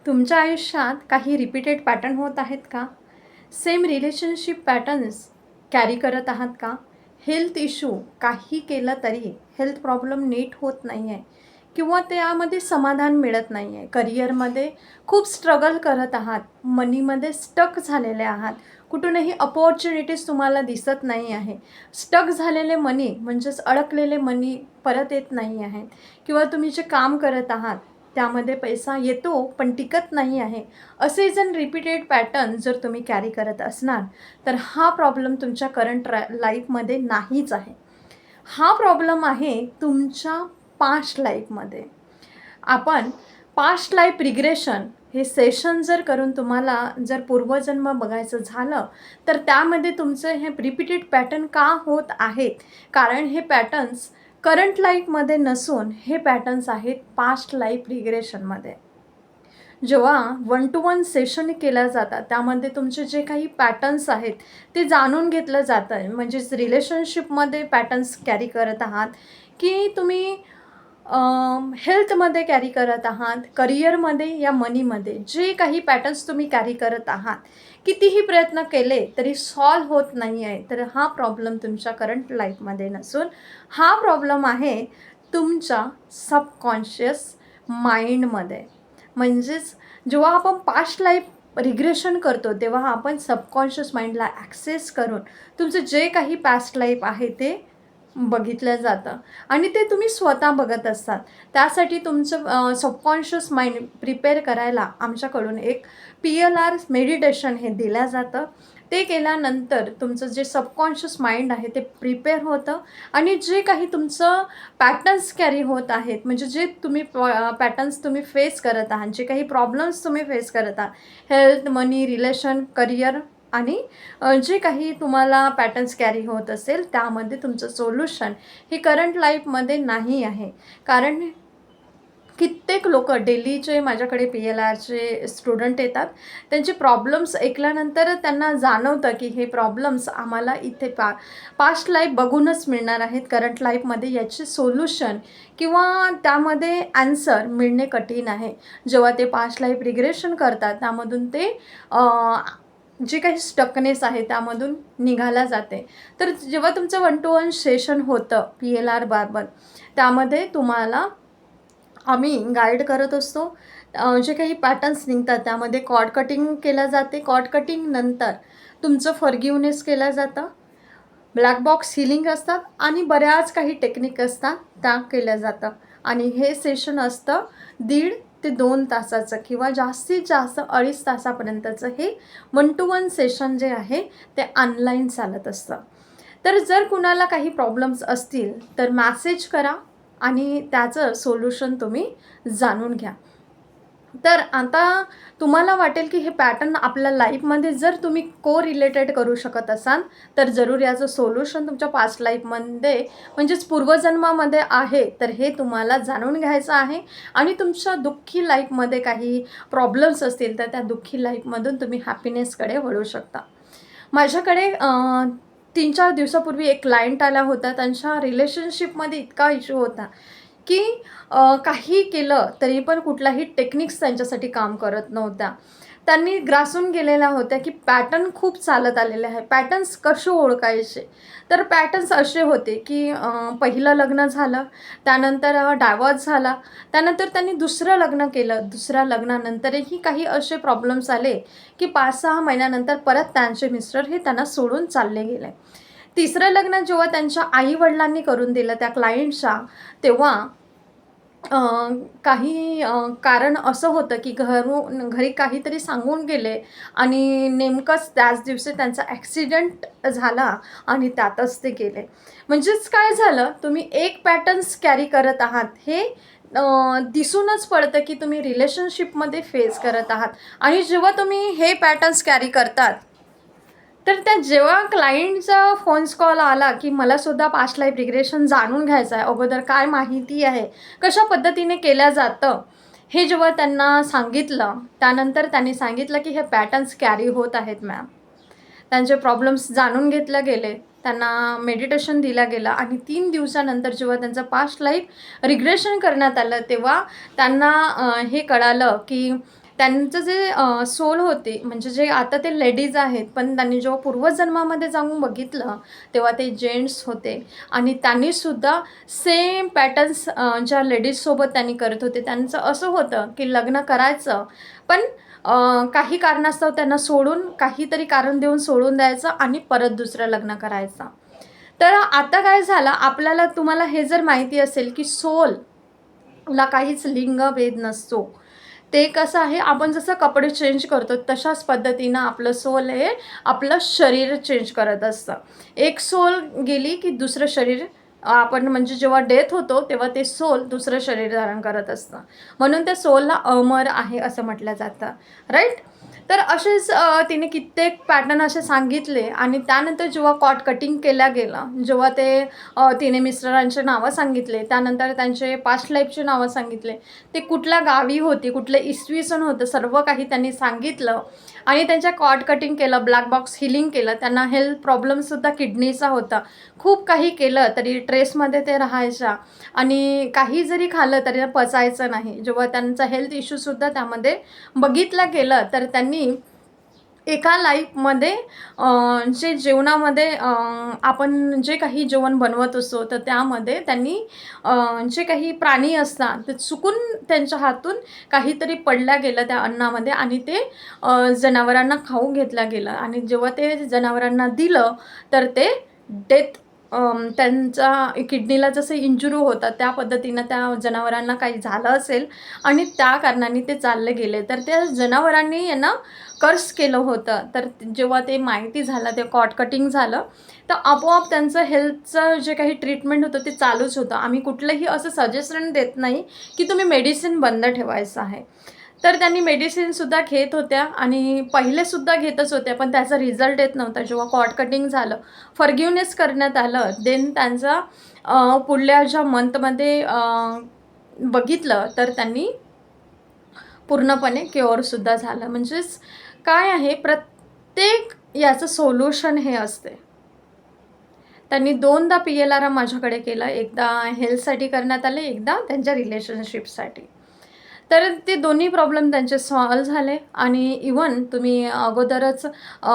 तुमच्या आयुष्यात काही रिपीटेड पॅटर्न होत आहेत का? सेम रिलेशनशिप पॅटर्न्स कॅरी करत आहात का? हेल्थ इश्यू काही केलं तरी हेल्थ प्रॉब्लेम नीट होत नाही आहे किंवा त्यामध्ये समाधान मिळत नाही आहे. करिअरमध्ये खूप स्ट्रगल करत आहात, मनीमध्ये स्टक झालेले आहात, कुठूनही अपॉर्च्युनिटीज तुम्हाला दिसत नाही आहे. स्टक झालेले मनी म्हणजेच अडकलेले मनी परत येत नाही आहेत किंवा तुम्ही जे काम करत आहात त्यामध्ये पैसा येतो पण टिकत नाही आहे. असे जर रिपीटेड पॅटर्न जर तुम्ही कॅरी करत असणार तर हा प्रॉब्लेम तुमच्या करंट लाईफमध्ये नाहीच आहे. हा प्रॉब्लेम आहे तुमच्या पास्ट लाईफमध्ये. आपण पास्ट लाईफ रिग्रेशन हे सेशन जर करून तुम्हाला जर पूर्वजन्म बघायचं झालं तर त्यामध्ये तुमचे हे रिपीटेड पॅटर्न का होत आहेत? कारण हे पॅटर्न्स करंट लाईफमध्ये नसून हे पॅटर्न्स आहेत पास्ट लाईफ रिग्रेशनमध्ये. जेव्हा 1 to 1 सेशन केल्या जातात त्यामध्ये तुमचे जे काही पॅटर्न्स आहेत ते जाणून घेतलं जातं. म्हणजेच रिलेशनशिपमध्ये पॅटर्न्स कॅरी करत आहात की तुम्ही हेल्थमध्ये कॅरी करत आहात, करिअरमध्ये या मनीमध्ये जे काही पॅटर्न्स तुम्ही कॅरी करत आहात, कितीही प्रयत्न केले तरी सॉल्व होत नाही आहे. तर हा प्रॉब्लेम तुमच्या करंट लाईफमध्ये नसून हा प्रॉब्लेम आहे तुमच्या सबकॉन्शियस माइंडमध्ये. म्हणजेच जेव्हा आपण पास्ट लाईफ रिग्रेशन करतो तेव्हा आपण सबकॉन्शियस माइंडला ॲक्सेस करून तुमचं जे काही पास्ट लाईफ आहे ते बघितलं जातं आणि ते तुम्ही स्वतः बघत असतात. त्यासाठी तुमचं सबकॉन्शियस माइंड प्रिपेअर करायला आमच्याकडून एक PLR मेडिटेशन हे दिलं जातं. ते केल्यानंतर तुमचं जे सबकॉन्शियस माइंड आहे ते प्रिपेअर होतं आणि जे काही तुमचं पॅटर्न्स कॅरी होत आहेत, म्हणजे जे तुम्ही पॅटर्न्स तुम्ही फेस करत आहात, जे काही प्रॉब्लेम्स तुम्ही फेस करत आहात, हेल्थ, मनी, रिलेशन, करिअर आणि जे काही तुम्हाला पॅटर्न्स कॅरी होत असेल त्यामध्ये तुमचं सोल्युशन हे करंट लाईफमध्ये नाही आहे. कारण कित्येक लोक डेलीचे माझ्याकडे PLRचे स्टुडंट येतात. त्यांचे प्रॉब्लेम्स ऐकल्यानंतर त्यांना जाणवतं की हे प्रॉब्लेम्स आम्हाला इथे पास्ट लाईफ बघूनच मिळणार आहेत. करंट लाईफमध्ये याचे सोल्युशन किंवा त्यामध्ये ॲन्सर मिळणे कठीण आहे. जेव्हा ते पास्ट लाईफ रिग्रेशन करतात त्यामधून ते जे काही स्टकनेस आहे त्यामधून निघाला जाते. तर जेव्हा तुमचं 1 to 1 सेशन होतं PLR बाबत त्यामध्ये तुम्हाला आम्ही गाईड करत असतो. जे काही पॅटर्न्स निघतात त्यामध्ये कॉर्ड कटिंग केलं जाते. कॉर्ड कटिंगनंतर तुमचं फॉरगिव्हनेस केलं जातं. ब्लॅक बॉक्स हिलिंग असतात आणि बऱ्याच काही टेक्निक असतात त्या केल्या जातं. आणि हे सेशन असतं 1.5 ते 2 तासाचं किंवा जास्तीत जास्त 2.5 तासापर्यंतचं हे 1 to 1 सेशन जे आहे ते ऑनलाईन चालत असतं. तर जर कुणाला काही प्रॉब्लेम्स असतील तर मॅसेज करा आणि त्याचं सोल्युशन तुम्ही जाणून घ्या. तर आता तुम्हाला वाटेल की हे पॅटर्न आपल्या लाईफमध्ये जर तुम्ही रिलेटेड करू शकत असाल तर जरूर याचं सोल्युशन तुमच्या पास्ट लाईफमध्ये म्हणजेच पूर्वजन्मामध्ये आहे. तर हे तुम्हाला जाणून घ्यायचं आहे आणि तुमच्या दुःखी लाईफमध्ये काही प्रॉब्लेम्स असतील तर त्या दुःखी लाईफमधून तुम्ही हॅपीनेसकडे वळू शकता. माझ्याकडे 3-4 दिवसापूर्वी एक क्लायंट आला होता. त्यांच्या रिलेशनशिपमध्ये इतका इश्यू होता की काही केलं तरी पण कुठलाही टेक्निक्स त्यांच्यासाठी काम करत नव्हत्या. त्यांनी ग्रासून गेलेल्या होत्या की पॅटर्न खूप चालत आलेले आहे. पॅटर्न्स कसे ओळखायचे? तर पॅटर्न्स असे होते की पहिलं लग्न झालं, त्यानंतर डायव्हॉर्स झाला, त्यानंतर त्यांनी दुसरं लग्न केलं. दुसऱ्या लग्नानंतरही काही असे प्रॉब्लेम्स आले की 5-6 महिन्यानंतर परत त्यांचे मिस्टर हे त्यांना सोडून चालले गेले. तिसरं लग्न जेव्हा त्यांच्या आई-वडिलांनी करून दिलं त्या क्लायंटच्या, तेव्हा काही कारण असं होतं की घरी काहीतरी सांगून गेले आणि नेमकंच त्याच दिवशी त्यांचा ॲक्सिडेंट झाला आणि त्यातच ते गेले. म्हणजेच काय झालं, तुम्ही एक पॅटर्न्स कॅरी करत आहात हे दिसूनच पडतं की तुम्ही रिलेशनशिपमध्ये फेस करत आहात. आणि जेव्हा तुम्ही हे पॅटर्न्स कॅरी करतात तर त्या जेव्हा क्लायंटचा फोन्स कॉल आला की मलासुद्धा पास्ट लाईफ रिग्रेशन जाणून घ्यायचं आहे, अगोदर काय माहिती आहे, कशा पद्धतीने केलं जातं, हे जेव्हा त्यांना सांगितलं त्यानंतर त्यांनी सांगितलं की हे पॅटर्न्स कॅरी होत आहेत मॅम. त्यांचे प्रॉब्लेम्स जाणून घेतले गेले, त्यांना मेडिटेशन दिलं गेलं आणि 3 दिवसानंतर जेव्हा त्यांचं पास्ट लाईफ रिग्रेशन करण्यात आलं तेव्हा त्यांना हे कळालं की त्यांचं जे सोल होते, म्हणजे जे आता ते लेडीज आहेत, पण त्यांनी जेव्हा पूर्वजन्मामध्ये जाऊन बघितलं तेव्हा ते जेंट्स होते. आणि त्यांनीसुद्धा सेम पॅटर्न्स ज्या लेडीजसोबत त्यांनी करत होते. त्यांचं असं होतं की लग्न करायचं, पण काही कारणास्तव त्यांना सोडून, काहीतरी कारण देऊन सोडून द्यायचं आणि परत दुसरं लग्न करायचं. तर आता काय झालं, आपल्याला तुम्हाला हे जर माहिती असेल की सोलला काहीच लिंगभेद नसतो. ते कसं आहे, आपण जसं कपडे चेंज करतो तशाच पद्धतीनं आपलं सोल हे आपलं शरीर चेंज करत असतं. एक सोल गेली की दुसरं शरीर, आपण म्हणजे जेव्हा डेथ होतो तेव्हा ते सोल दुसरं शरीर धारण करत असतं. म्हणून त्या सोलला अमर आहे असं म्हटलं जातं, राईट. तर असेच तिने कित्येक पॅटर्न असे सांगितले. आणि त्यानंतर जेव्हा कॉट कटिंग केल्या गेलं, जेव्हा ते तिने मिस्टरांचे नावं सांगितले, त्यानंतर त्यांचे पास्ट लाईफचे नावं सांगितले, ते कुठल्या गावी होती, कुठले इसवी सन होतं, सर्व काही त्यांनी सांगितलं. आणि त्यांच्या कॉट कटिंग केलं, ब्लॅक बॉक्स हिलिंग केलं. त्यांना हेल्थ प्रॉब्लेमसुद्धा किडनीचा होता. खूप काही केलं तरी ट्रेसमध्ये ते राहायच्या, आणि काही जरी खाल्लं तरी पचायचं नाही. जेव्हा त्यांचा हेल्थ इश्यूसुद्धा त्यामध्ये बघितलं गेलं, तर त्यांनी एका लाईफमध्ये जे जेवणामध्ये आपण जे काही जेवण बनवत असतो, तर त्यामध्ये त्यांनी जे काही प्राणी असतात ते चुकून त्यांच्या हातून काहीतरी पडल्या गेलं त्या अन्नामध्ये, आणि ते जनावरांना खाऊ घेतलं गेलं. आणि जेव्हा ते जनावरांना दिलं तर ते डेथ, त्यांचा किडनीला जसं इंजुरी होता त्या पद्धतीनं त्या जनावरांना काही झालं असेल, आणि त्या कारणाने ते चालले गेले. तर त्या जनावरांनी यांना कर्स केलं होतं. तर जेव्हा ते माहिती झालं, ते कॉट कटिंग झालं, तर आपोआप त्यांचं हेल्थचं जे काही ट्रीटमेंट होतं ते चालूच होतं. आम्ही कुठलंही असं सजेशन देत नाही की तुम्ही मेडिसिन बंद ठेवायचं आहे. तर त्यांनी मेडिसिनसुद्धा घेत होत्या, आणि पहिलेसुद्धा घेतच होत्या, पण त्याचा रिझल्ट येत नव्हता. जेव्हा कॉट कटिंग झालं, फॉरगिव्हनेस करण्यात आलं, देन त्यांचा पुढल्या ज्या मंथमध्ये बघितलं तर त्यांनी पूर्णपणे क्युअरसुद्धा झालं. म्हणजेच काय आहे, प्रत्येक याचं सोल्युशन हे असते. त्यांनी 2दा PLR माझ्याकडे केलं. एकदा हेल्थसाठी करण्यात आले, एकदा त्यांच्या रिलेशनशिपसाठी. तर ते दोन्ही प्रॉब्लेम त्यांचे सॉल्व्ह झाले. आणि इवन तुम्ही अगोदरच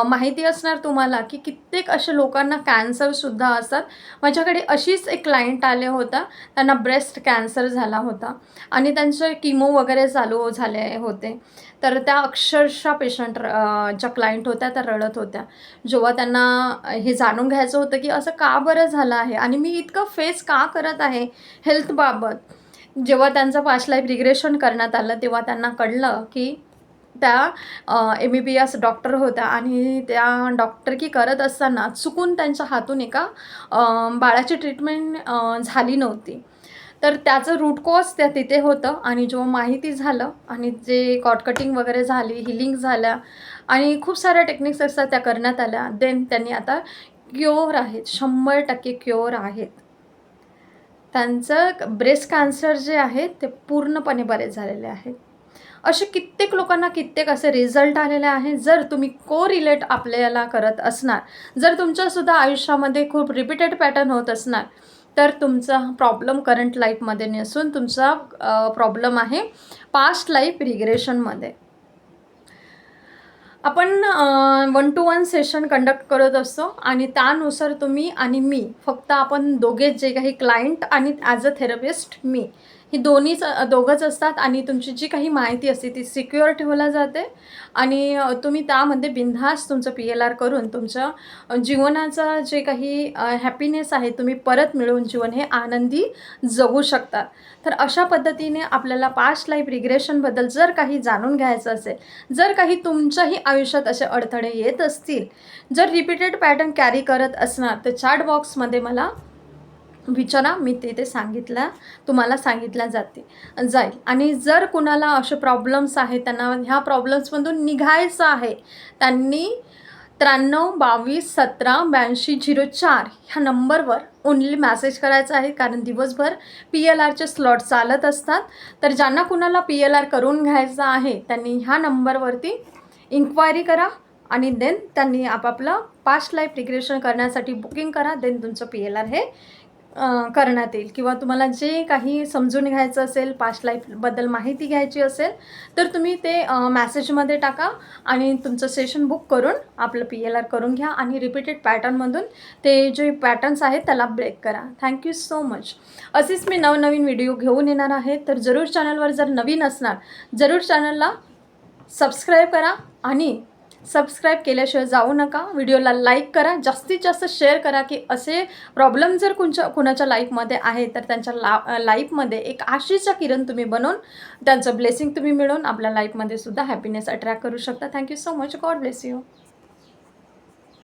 माहिती असणार तुम्हाला की कित्येक अशा लोकांना कॅन्सरसुद्धा असतात. माझ्याकडे अशीच एक क्लायंट आले होता, त्यांना ब्रेस्ट कॅन्सर झाला होता, आणि त्यांचे किमो वगैरे चालू झाले होते. तर त्या अक्षरशः पेशंट, ज्या क्लायंट होत्या त्या रडत होत्या. जेव्हा त्यांना हे जाणून घ्यायचं होतं की असं का बरं झालं आहे, आणि मी इतकं फेस का करत आहे हेल्थबाबत. जेव्हा त्यांचं पास्ट लाईफ रिग्रेशन करण्यात आलं, तेव्हा त्यांना कळलं की त्या MBBS डॉक्टर होत्या, आणि त्या डॉक्टरकी करत असताना चुकून त्यांच्या हातून एका बाळाची ट्रीटमेंट झाली नव्हती. तर त्याचं रूट कॉज त्या तिथे होतं. आणि जेव्हा माहिती झालं, आणि जे कॉट कटिंग वगैरे झाली, हिलिंग झाल्या, आणि खूप साऱ्या टेक्निक्स असतात त्या करण्यात आल्या, देन त्यांनी आता क्युअर आहेत, 100% क्युअर आहेत. त्यांचं ब्रेस्ट कॅन्सर जे आहे ते पूर्णपणे बरे झालेले आहेत. असे कित्येक लोकांना कित्येक असे रिझल्ट आलेले आहेत. जर तुम्ही कोरिलेट आपल्याला करत असणार, जर तुमच्यासुद्धा आयुष्यामध्ये खूप रिपीटेड पॅटर्न होत असणार, तर तुमचा प्रॉब्लेम करंट लाईफमध्ये नसून तुमचा प्रॉब्लेम आहे पास्ट लाईफ रिग्रेशनमध्ये. आपण 1 to 1 सेशन कंडक्ट करत असतो, आणि त्यानुसार तुम्ही आणि मी, फक्त आपण दोघेच, जे काही क्लायंट आणि ॲज अ थेरपिस्ट मी, ही दोघंच असतात. आणि तुमची जी काही माहिती असते ती सिक्युअर ठेवली जाते, आणि तुम्ही त्यामध्ये बिनधास्त तुमचं PLR करून तुमचं जीवनाचं जे काही हॅपीनेस आहे तुम्ही परत मिळवून जीवन हे आनंदी जगू शकता. तर अशा पद्धतीने आपल्याला पास्ट लाईफ रिग्रेशनबद्दल जर काही जाणून घ्यायचं असेल, जर काही तुमच्याही आयुष्यात असे अडथळे येत असतील, जर रिपीटेड पॅटर्न कॅरी करत असणार, तर चॅट बॉक्समध्ये मला विचारा, मी तिथे तुम्हाला सांगितल्या जाईल. आणि जर कुणाला असे प्रॉब्लेम्स आहेत, त्यांना ह्या प्रॉब्लेम्समधून निघायचं आहे, त्यांनी 93 22 17 82 04 ह्या नंबरवर ओन्ली मॅसेज करायचा आहे. कारण दिवसभर PLRचे स्लॉट चालत असतात. तर ज्यांना कुणाला PLR करून घ्यायचं आहे त्यांनी ह्या नंबरवरती इन्क्वायरी करा, आणि देन त्यांनी आपापलं पास्ट लाईफ रिग्रेशन करण्यासाठी बुकिंग करा. देन तुमचं PLR हे करण्यात येईल किंवा तुम्हाला जे काही समजून घ्यायचं असेल, पास्ट लाईफबद्दल माहिती घ्यायची असेल, तर तुम्ही ते मॅसेजमध्ये टाका आणि तुमचं सेशन बुक करून आपलं PLR करून घ्या आणि रिपीटेड पॅटर्नमधून ते जे पॅटर्न्स आहेत त्याला ब्रेक करा. Thank you so much. असेच मी नवनवीन व्हिडिओ घेऊन येणार आहे, तर जरूर चॅनलवर जर नवीन असणार, जरूर चॅनलला सबस्क्राईब करा आणि सबस्क्राईब केल्याशिवाय जाऊ नका. व्हिडिओला लाईक करा, जास्तीत जास्त शेअर करा की असे प्रॉब्लेम जर कुणाच्या लाईफमध्ये आहे तर त्यांच्या लाईफमध्ये एक आशेचा किरण तुम्ही बनवून त्यांचं ब्लेसिंग तुम्ही मिळवून आपल्या लाईफमध्ये सुद्धा हॅपीनेस अट्रॅक्ट करू शकता. Thank you so much. God bless you.